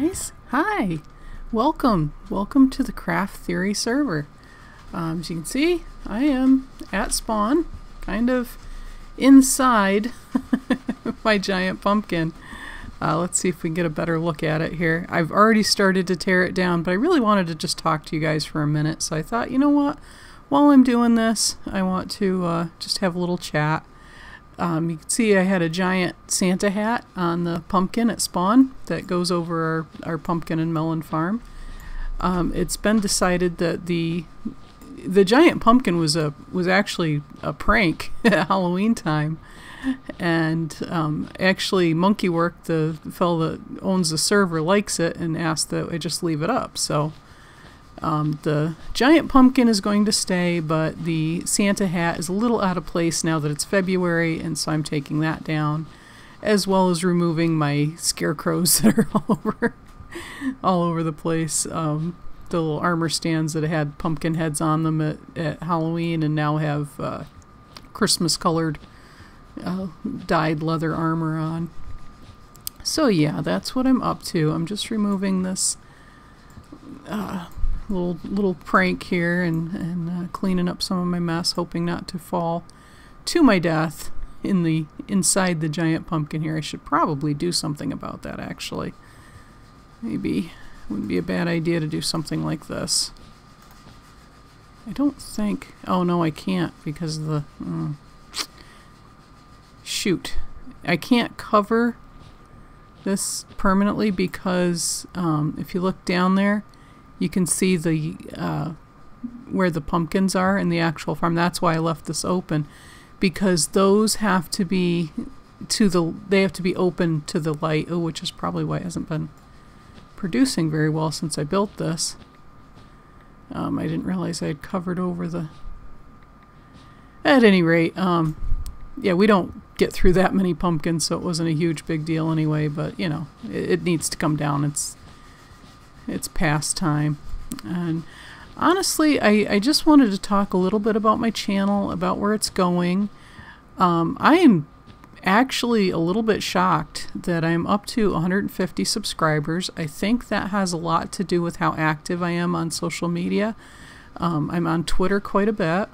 guys. Hi. Welcome to the Craft Theory server. As you can see, I am at spawn, kind of inside my giant pumpkin. Let's see if we can get a better look at it here. I've already started to tear it down, but I really wanted to just talk to you guys for a minute. So I thought, you know what? While I'm doing this, I want to just have a little chat. You can see I had a giant Santa hat on the pumpkin at spawn that goes over our pumpkin and melon farm. It's been decided that the giant pumpkin was actually a prank at Halloween time, and actually Monkeywork, the fellow that owns the server, likes it and asked that I just leave it up. So the giant pumpkin is going to stay, but the Santa hat is a little out of place now that it's February, and so I'm taking that down, as well as removing my scarecrows that are all over the place. The little armor stands that had pumpkin heads on them at Halloween and now have Christmas colored dyed leather armor on. So yeah, that's what I'm up to. I'm just removing this little prank here and cleaning up some of my mess, hoping not to fall to my death inside the giant pumpkin here. I should probably do something about that, actually. Maybe wouldn't be a bad idea to do something like this. I don't think... Oh no, I can't because of the... Shoot. I can't cover this permanently because if you look down there, you can see the where the pumpkins are in the actual farm. That's why I left this open, because those have to be they have to be open to the light. Oh, which is probably why it hasn't been producing very well since I built this. I didn't realize I had covered over the... At any rate, yeah, we don't get through that many pumpkins, so it wasn't a huge big deal anyway, but you know, it needs to come down. It's past time. And honestly, I just wanted to talk a little bit about my channel, about where it's going. I am actually a little bit shocked that I'm up to 150 subscribers. I think that has a lot to do with how active I am on social media. I'm on Twitter quite a bit,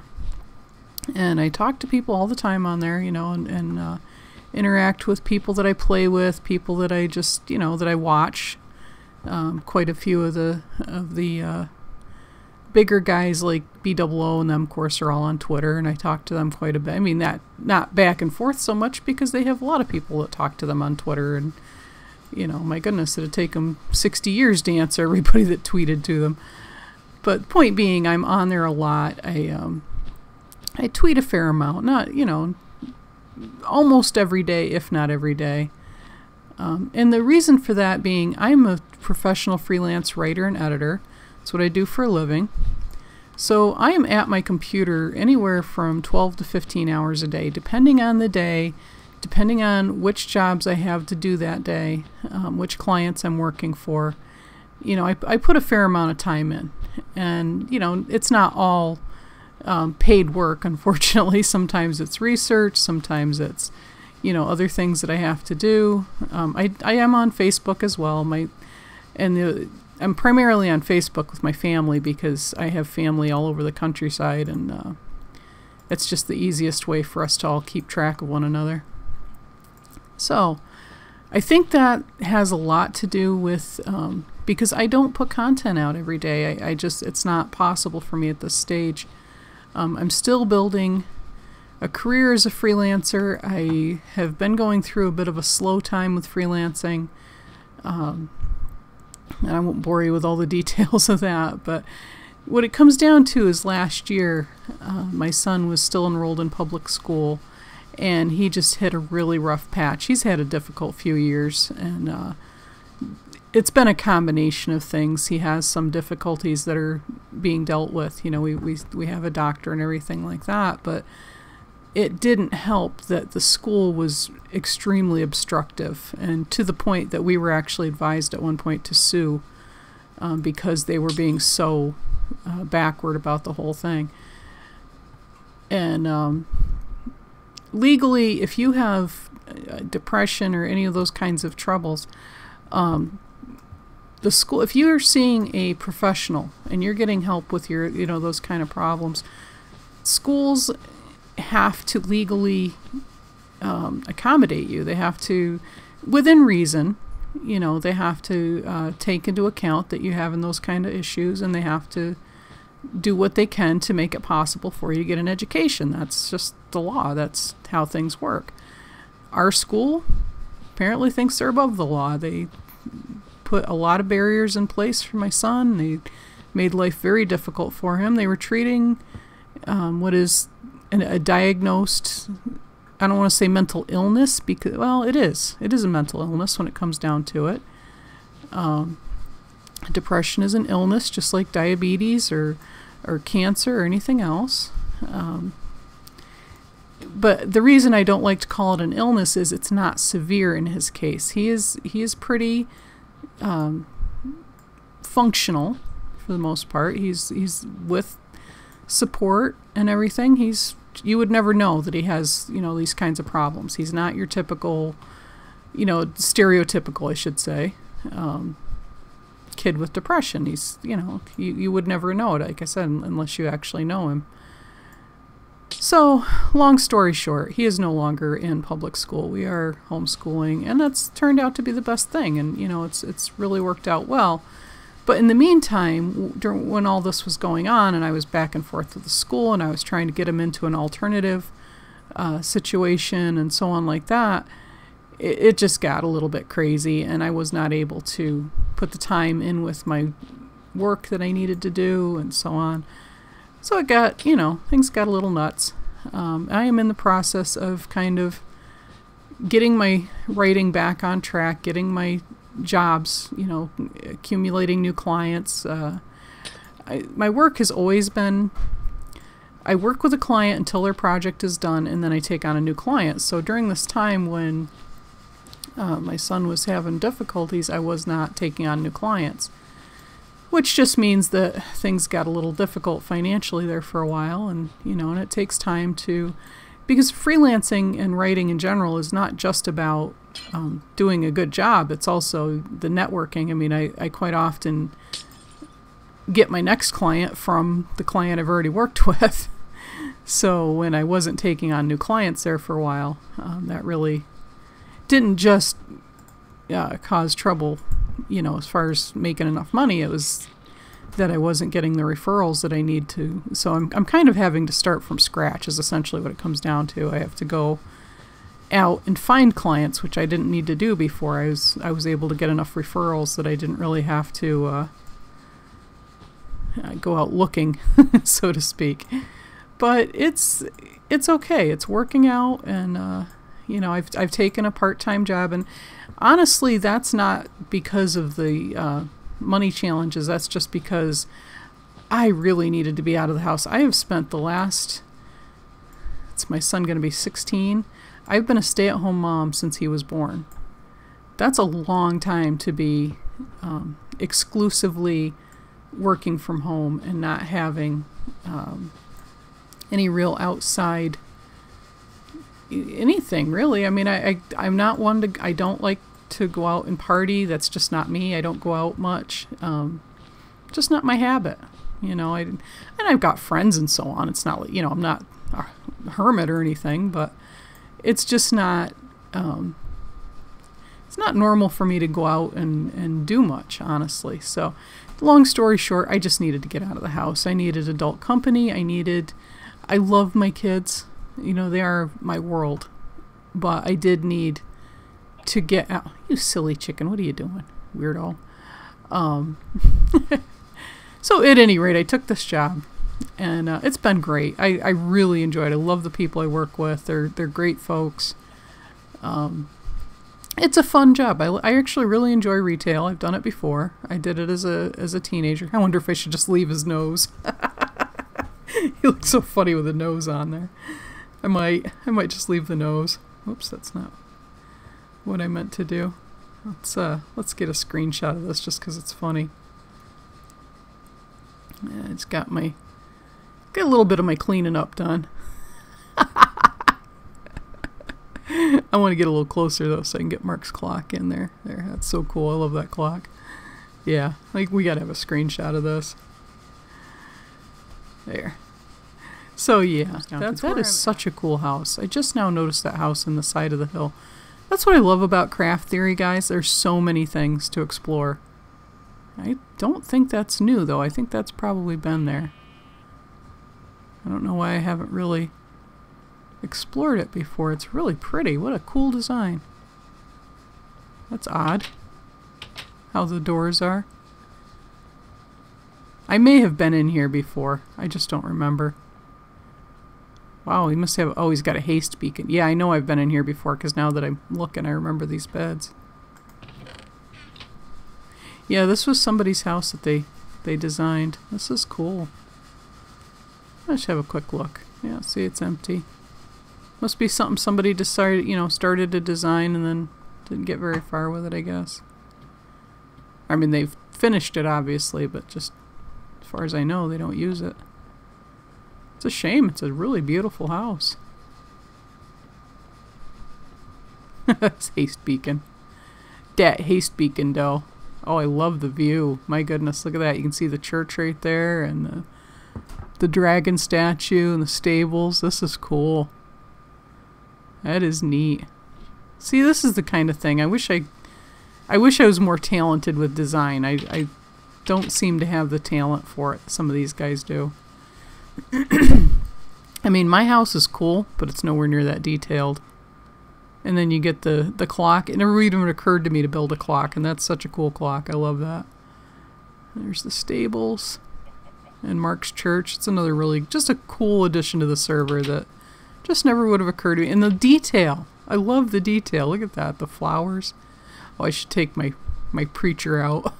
and I talk to people all the time on there, you know, and interact with people that I play with, people that I just, you know, that I watch. Quite a few of the bigger guys like BOO and them, of course, are all on Twitter, and I talk to them quite a bit. I mean, not back and forth so much because they have a lot of people that talk to them on Twitter, and you know, my goodness, it'd take them 60 years to answer everybody that tweeted to them. But point being, I'm on there a lot. I tweet a fair amount, not, you know, almost every day, if not every day. And the reason for that being, I'm a professional freelance writer and editor. That's what I do for a living. So I am at my computer anywhere from 12 to 15 hours a day, depending on the day, depending on which jobs I have to do that day, which clients I'm working for. You know, I put a fair amount of time in. And, you know, it's not all paid work, unfortunately. Sometimes it's research, sometimes it's, you know, other things that I have to do. I am on Facebook as well. I'm primarily on Facebook with my family because I have family all over the countryside, and it's just the easiest way for us to all keep track of one another. So I think that has a lot to do with because I don't put content out every day. It's not possible for me at this stage. I'm still building a career as a freelancer. I have been going through a bit of a slow time with freelancing. And I won't bore you with all the details of that, but what it comes down to is last year, my son was still enrolled in public school, and he just hit a really rough patch. He's had a difficult few years, and it's been a combination of things. He has some difficulties that are being dealt with. You know, we have a doctor and everything like that, but it didn't help that the school was extremely obstructive, and to the point that we were actually advised at one point to sue because they were being so backward about the whole thing. And legally, if you have depression or any of those kinds of troubles, the school, if you're seeing a professional and you're getting help with your, you know, those kind of problems, schools have to legally accommodate you. They have to, within reason, you know, they have to take into account that you're having those kind of issues, and they have to do what they can to make it possible for you to get an education. That's just the law. That's how things work. Our school apparently thinks they're above the law. They put a lot of barriers in place for my son. They made life very difficult for him. They were treating what is a diagnosed, I don't want to say mental illness, because, well, it is. It is a mental illness when it comes down to it. Depression is an illness, just like diabetes or cancer or anything else. But the reason I don't like to call it an illness is it's not severe in his case. He is pretty functional for the most part. He's with support and everything. You would never know that he has, you know, these kinds of problems. He's not your typical, you know, stereotypical, I should say, kid with depression. He's, you know, you would never know it, like I said, unless you actually know him. So, long story short, he is no longer in public school. We are homeschooling, and that's turned out to be the best thing, and, you know, it's really worked out well. But in the meantime, when all this was going on, and I was back and forth to the school, and I was trying to get him into an alternative situation and so on like that, it just got a little bit crazy, and I was not able to put the time in with my work that I needed to do and so on. So it got, you know, things got a little nuts. I am in the process of kind of getting my writing back on track, getting my jobs, you know, accumulating new clients. My work has always been, I work with a client until their project is done, and then I take on a new client. So during this time when my son was having difficulties, I was not taking on new clients, which just means that things got a little difficult financially there for a while. And, you know, and it takes time to, because freelancing and writing in general is not just about doing a good job. It's also the networking. I mean, I quite often get my next client from the client I've already worked with. So when I wasn't taking on new clients there for a while, that really didn't just cause trouble, you know, as far as making enough money. It was that I wasn't getting the referrals that I need to. So I'm kind of having to start from scratch is essentially what it comes down to. I have to go out and find clients, which I didn't need to do before. I was able to get enough referrals that I didn't really have to go out looking, so to speak. But it's okay. It's working out, and you know, I've taken a part-time job, and honestly, that's not because of the money challenges. That's just because I really needed to be out of the house. I have spent the last, it's my son going to be 16. I've been a stay-at-home mom since he was born. That's a long time to be exclusively working from home and not having any real outside anything, really. I mean, I'm not one to, I don't like to go out and party. That's just not me. I don't go out much. Just not my habit, you know. And I've got friends and so on. It's not like, you know, I'm not a hermit or anything, but it's just not, it's not normal for me to go out and do much, honestly. So long story short, I just needed to get out of the house. I needed adult company. I love my kids. You know, they are my world. But I did need to get out. You silly chicken, what are you doing, weirdo? So at any rate, I took this job, and it's been great. I really enjoyed it. I love the people I work with. They're great folks. It's a fun job. I actually really enjoy retail. I've done it before. I did it as a teenager. I wonder if I should just leave his nose. He looks so funny with a nose on there. I might just leave the nose. Oops, that's not what I meant to do. Let's get a screenshot of this just because it's funny. Yeah, it's got a little bit of my cleaning up done. I want to get a little closer though, so I can get Mark's clock in there. There, that's so cool. I love that clock. Yeah, like we gotta have a screenshot of this. There. So yeah, that is such a cool house. I just now noticed that house in the side of the hill. That's what I love about craft theory, guys. There's so many things to explore. I don't think that's new, though. I think that's probably been there. I don't know why I haven't really explored it before. It's really pretty. What a cool design. That's odd how the doors are. I may have been in here before. I just don't remember. Wow, he must have... Oh, he's got a haste beacon. Yeah, I know I've been in here before because now that I'm looking, I remember these beds. Yeah, this was somebody's house that they designed. This is cool. Let's have a quick look. Yeah, see, it's empty. Must be something somebody decided, you know, started to design and then didn't get very far with it, I guess. I mean, they've finished it, obviously, but just as far as I know, they don't use it. It's a shame. It's a really beautiful house. It's haste beacon. Dat haste beacon, though. Oh, I love the view. My goodness, look at that. You can see the church right there and the dragon statue and the stables. This is cool. That is neat. See, this is the kind of thing. I wish I was more talented with design. I don't seem to have the talent for it. Some of these guys do. I mean, my house is cool, but it's nowhere near that detailed. And then you get the clock. It never even occurred to me to build a clock, and that's such a cool clock. I love that. There's the stables and Mark's church. It's another really, just a cool addition to the server that just never would have occurred to me. And the detail. I love the detail. Look at that. The flowers. Oh, I should take my preacher out.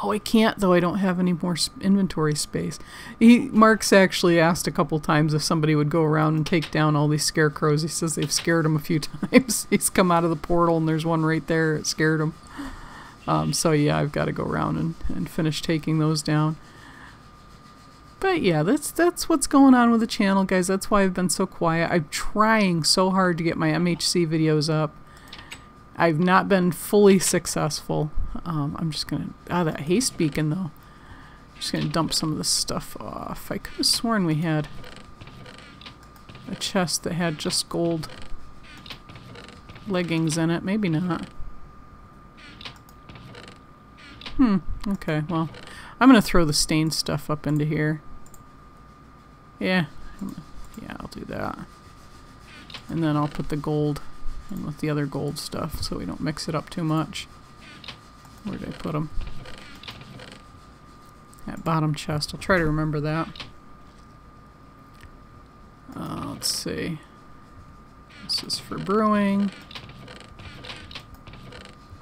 Oh, I can't, though. I don't have any more inventory space. Mark's actually asked a couple times if somebody would go around and take down all these scarecrows. He says they've scared him a few times. He's come out of the portal, and there's one right there. It scared him. So, yeah, I've got to go around and finish taking those down. But, yeah, that's what's going on with the channel, guys. That's why I've been so quiet. I'm trying so hard to get my MHC videos up. I've not been fully successful. I'm just gonna... that haste beacon, though. I'm just gonna dump some of this stuff off. I could have sworn we had a chest that had just gold leggings in it. Maybe not. Okay, well, I'm gonna throw the stained stuff up into here. Yeah, I'll do that. And then I'll put the gold in with the other gold stuff so we don't mix it up too much. Where did I put them? That bottom chest. I'll try to remember that. Let's see. This is for brewing.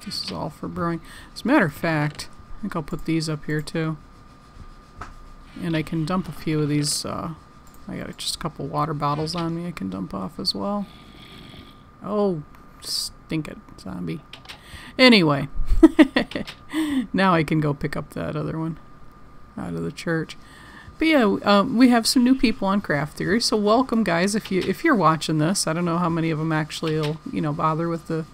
This is all for brewing. As a matter of fact, I think I'll put these up here too. And I can dump a few of these. I got just a couple water bottles on me I can dump off as well. Oh, stink it, zombie. Anyway, now I can go pick up that other one out of the church. But yeah, we have some new people on Craft Theory, so welcome, guys. If you're watching this, I don't know how many of them actually will bother with the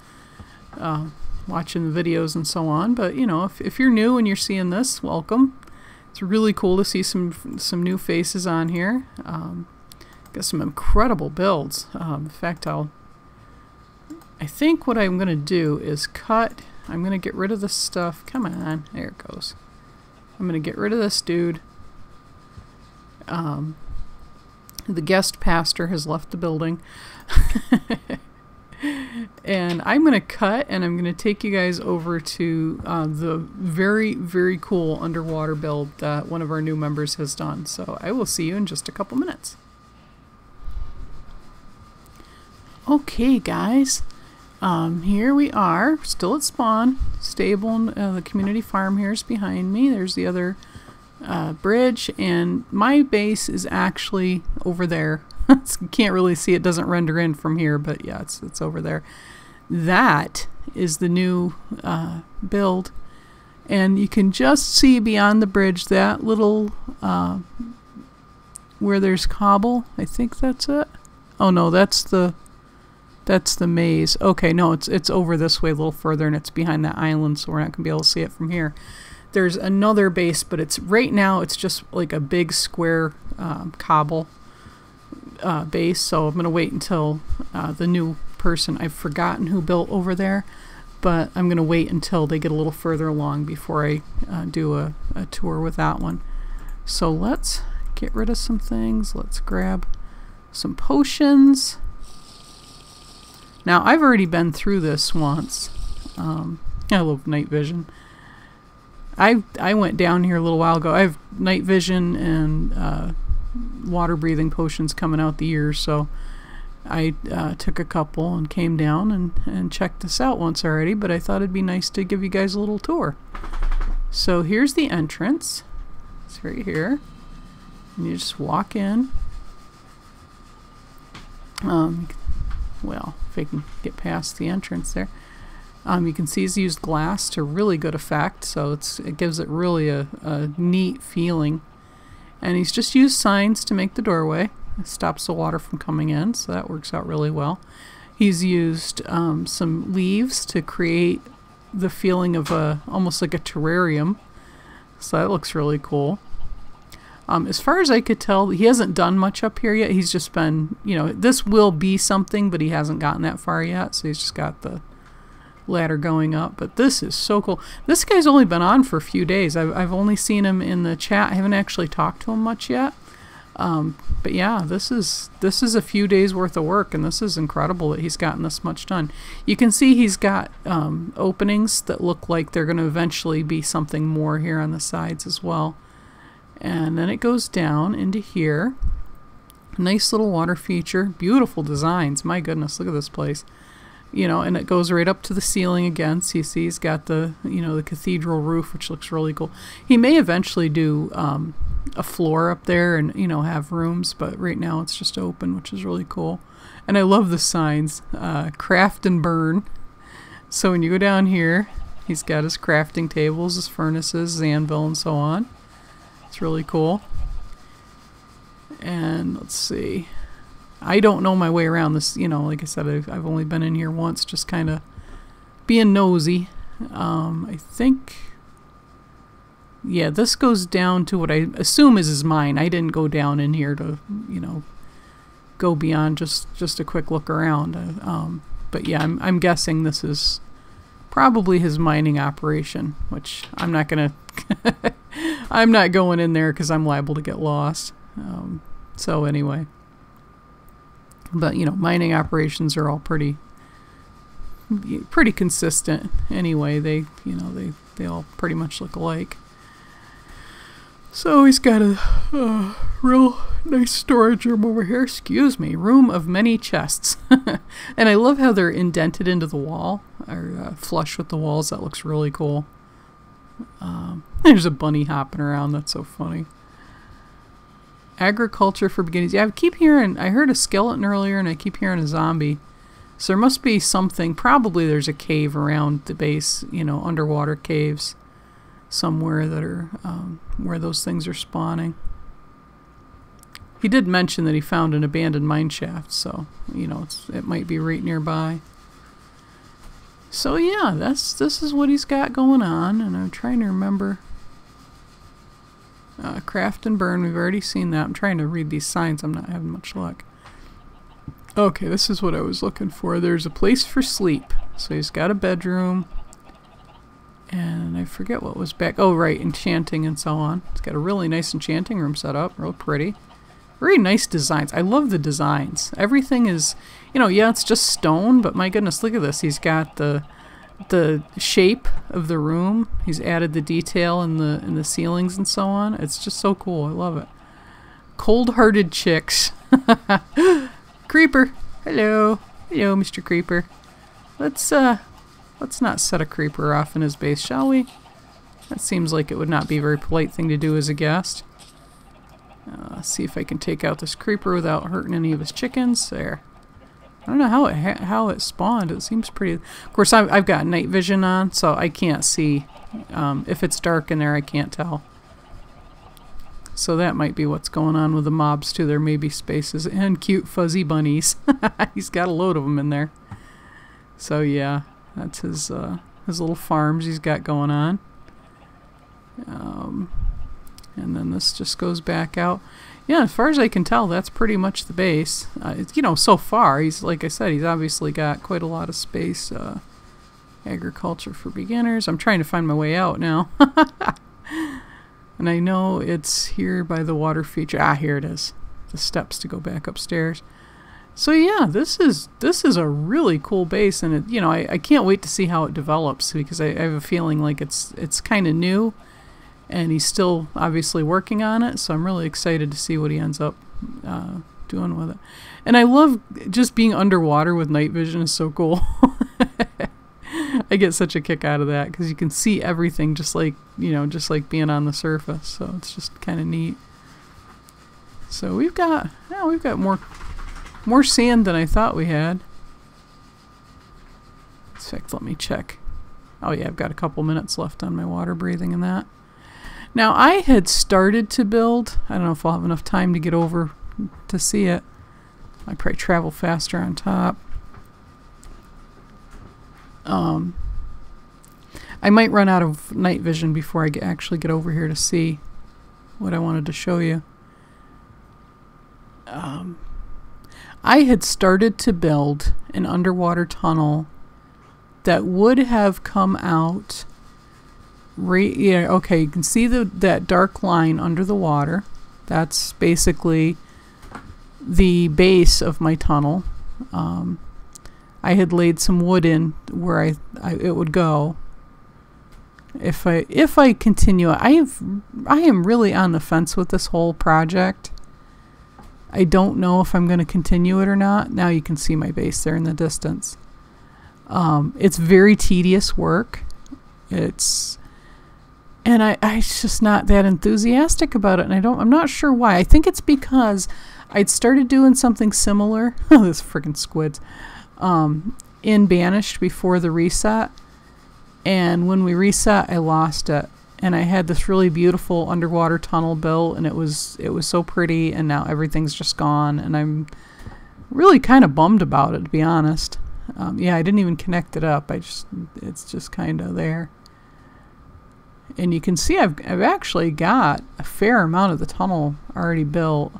watching the videos and so on. But if you're new and you're seeing this, welcome. It's really cool to see some new faces on here. Got some incredible builds. In fact, I think what I'm going to do is I'm going to get rid of this stuff. Come on. There it goes. I'm going to get rid of this dude. The guest pastor has left the building. And I'm going to cut, and I'm going to take you guys over to the very, very cool underwater build that one of our new members has done. So I will see you in just a couple minutes. Okay, guys. Here we are, still at spawn. Stable, the community farm here is behind me. There's the other bridge, and my base is actually over there. You can't really see it, doesn't render in from here, but yeah, it's over there. That is the new build, and you can just see beyond the bridge that little where there's cobble. I think that's it. Oh no, that's the That's the maze. Okay, no, it's over this way a little further, and it's behind that island, so we're not going to be able to see it from here. There's another base, but it's right now it's just like a big square cobble base, so I'm going to wait until the new person, I've forgotten who built over there, but I'm going to wait until they get a little further along before I do a tour with that one. So let's get rid of some things. Let's grab some potions. Now, I've already been through this once. I love night vision. I went down here a little while ago. I have night vision and water breathing potions coming out the ears, so I took a couple and came down and checked this out once already, but I thought it'd be nice to give you guys a little tour. So here's the entrance. It's right here. And you just walk in. Well, if I can get past the entrance there. You can see he's used glass to really good effect, so it gives it really a neat feeling. And he's just used signs to make the doorway. It stops the water from coming in, so that works out really well. He's used some leaves to create the feeling of almost like a terrarium, so that looks really cool. As far as I could tell, he hasn't done much up here yet. He's just been, you know, this will be something, but he hasn't gotten that far yet, so he's just got the ladder going up. But this is so cool. This guy's only been on for a few days. I've only seen him in the chat. I haven't actually talked to him much yet. But yeah, this is a few days worth of work, and this is incredible that he's gotten this much done. You can see he's got openings that look like they're going to eventually be something more here on the sides as well. And then it goes down into here. Nice little water feature. Beautiful designs. My goodness, look at this place. You know, and it goes right up to the ceiling again. So you see he's got the, you know, the cathedral roof, which looks really cool. He may eventually do a floor up there and, you know, have rooms, but right now it's just open, which is really cool. And I love the signs. Craft and burn. So when you go down here, he's got his crafting tables, his furnaces, his anvil, and so on. It's really cool. And let's see. I don't know my way around this, you know, like I said, I've only been in here once, just kind of being nosy. I think, yeah, this goes down to what I assume is his mine. I didn't go down in here to, you know, go beyond just a quick look around. But yeah, I'm guessing this is probably his mining operation, which I'm not gonna I'm not going in there because I'm liable to get lost. So anyway, but you know, mining operations are all pretty consistent anyway. They, you know, they all pretty much look alike. So he's got a real nice storage room over here. Excuse me, room of many chests. And I love how they're indented into the wall, or flush with the walls. That looks really cool. There's a bunny hopping around. That's so funny. Agriculture for beginners. Yeah, I keep hearing, I heard a skeleton earlier and I keep hearing a zombie. So there must be something, probably there's a cave around the base, you know, underwater caves somewhere that are, where those things are spawning. He did mention that he found an abandoned mine shaft, so, you know, it might be right nearby. So yeah, this is what he's got going on, and I'm trying to remember. Craft and burn, we've already seen that. I'm trying to read these signs, I'm not having much luck. Okay, this is what I was looking for. There's a place for sleep. So he's got a bedroom. And I forget what was back. Oh, right, enchanting and so on. He's got a really nice enchanting room set up, real pretty. Very nice designs. I love the designs. Everything is, you know, yeah, it's just stone, but my goodness, look at this. He's got the shape of the room. He's added the detail in the ceilings and so on. It's just so cool. I love it. Cold-hearted chicks. Creeper. Hello. Hello, Mr. Creeper. Let's not set a creeper off in his base, shall we? That seems like it would not be a very polite thing to do as a guest. See if I can take out this creeper without hurting any of his chickens. There. I don't know how it spawned. It seems pretty... Of course, I've got night vision on, so I can't see. If it's dark in there, I can't tell. So that might be what's going on with the mobs too. There may be spaces and cute fuzzy bunnies. He's got a load of them in there. So yeah, that's his little farms he's got going on. And then this just goes back out. Yeah, as far as I can tell, that's pretty much the base. You know, so far, he's, like I said, he's obviously got quite a lot of space. Agriculture for beginners. I'm trying to find my way out now. And I know it's here by the water feature. Ah, here it is. The steps to go back upstairs. So yeah, this is a really cool base, and it, you know, I can't wait to see how it develops, because I have a feeling like it's kind of new. And he's still obviously working on it, so I'm really excited to see what he ends up doing with it. And I love just being underwater with night vision. Is so cool. I get such a kick out of that, because you can see everything just like, you know, just like being on the surface. So it's just kind of neat. So we've got more sand than I thought we had. In fact, let me check. Oh yeah, I've got a couple minutes left on my water breathing and that. Now, I had started to build, I don't know if I'll have enough time to get over to see it. I probably travel faster on top. I might run out of night vision before I actually get over here to see what I wanted to show you. I had started to build an underwater tunnel that would have come out... yeah, okay, you can see that dark line under the water. That's basically the base of my tunnel. I had laid some wood in where it would go. If I continue, I am really on the fence with this whole project. I don't know if I'm going to continue it or not. Now you can see my base there in the distance. It's very tedious work. And I'm just not that enthusiastic about it, and I'm not sure why. I think it's because I'd started doing something similar. This freaking squids. In Banished before the reset, and when we reset, I lost it. And I had this really beautiful underwater tunnel built, and it was so pretty, and now everything's just gone, and I'm really kind of bummed about it, to be honest. Yeah, I didn't even connect it up. It's just kind of there. And you can see I've actually got a fair amount of the tunnel already built.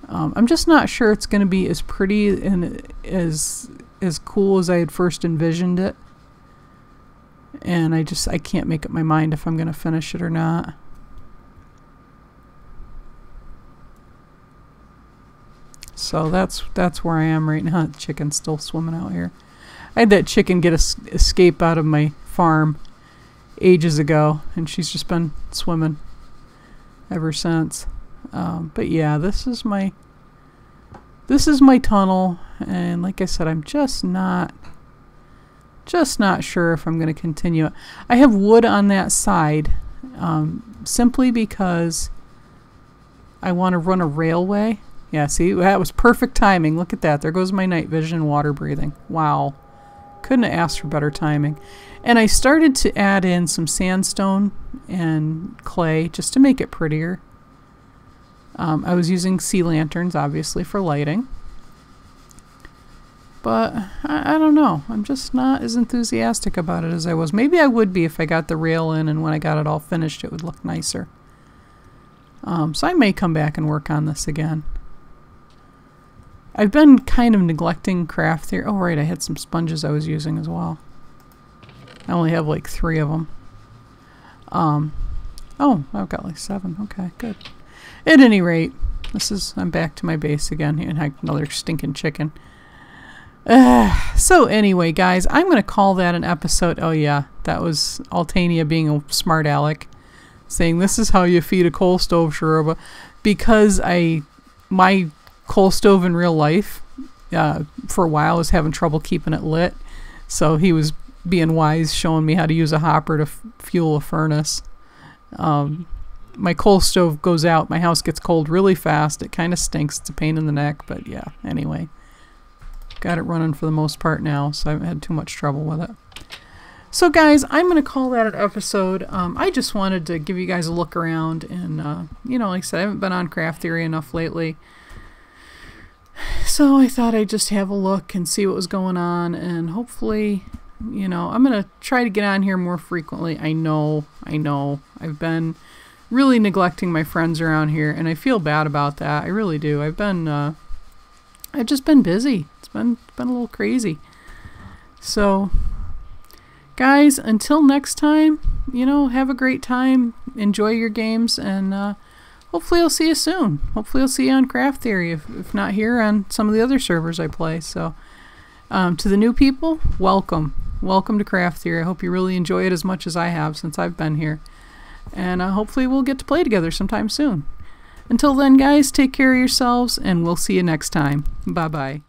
I'm just not sure it's going to be as pretty and as cool as I had first envisioned it. And I can't make up my mind if I'm going to finish it or not. So that's where I am right now. The chicken's still swimming out here. I had that chicken escape out of my farm ages ago, and she's just been swimming ever since. But yeah, this is my tunnel, and like I said, I'm just not sure if I'm going to continue it. I have wood on that side, simply because I want to run a railway. Yeah, see, that was perfect timing. Look at that. There goes my night vision and water breathing. Wow. Couldn't have asked for better timing. And I started to add in some sandstone and clay just to make it prettier. I was using sea lanterns, obviously, for lighting. But I don't know. I'm just not as enthusiastic about it as I was. Maybe I would be if I got the rail in, and when I got it all finished, it would look nicer. So I may come back and work on this again. I've been kind of neglecting craft here. Oh, right, I had some sponges I was using as well. I only have like 3 of them. Oh, I've got like 7. Okay, good. At any rate, I'm back to my base again, and I have another stinking chicken. So anyway, guys, I'm going to call that an episode. Oh yeah, that was Altania being a smart aleck, saying this is how you feed a coal stove, Sharuba, because my coal stove in real life, for a while, was having trouble keeping it lit, so he was being wise, showing me how to use a hopper to fuel a furnace. My coal stove goes out, my house gets cold really fast, it kind of stinks, it's a pain in the neck, but yeah, anyway. Got it running for the most part now, so I haven't had too much trouble with it. So guys, I'm going to call that an episode. I just wanted to give you guys a look around, and you know, like I said, I haven't been on Craft Theory enough lately. So I thought I'd just have a look and see what was going on, and hopefully, you know, I'm going to try to get on here more frequently. I know. I've been really neglecting my friends around here, and I feel bad about that. I really do. I've just been busy. It's been a little crazy. So guys, until next time, you know, have a great time, enjoy your games, and hopefully I'll see you soon. Hopefully I'll see you on Craft Theory, if not here, on some of the other servers I play. So to the new people, welcome to Craft Theory. I hope you really enjoy it as much as I have since I've been here, and hopefully we'll get to play together sometime soon. Until then guys, take care of yourselves, and we'll see you next time. Bye bye.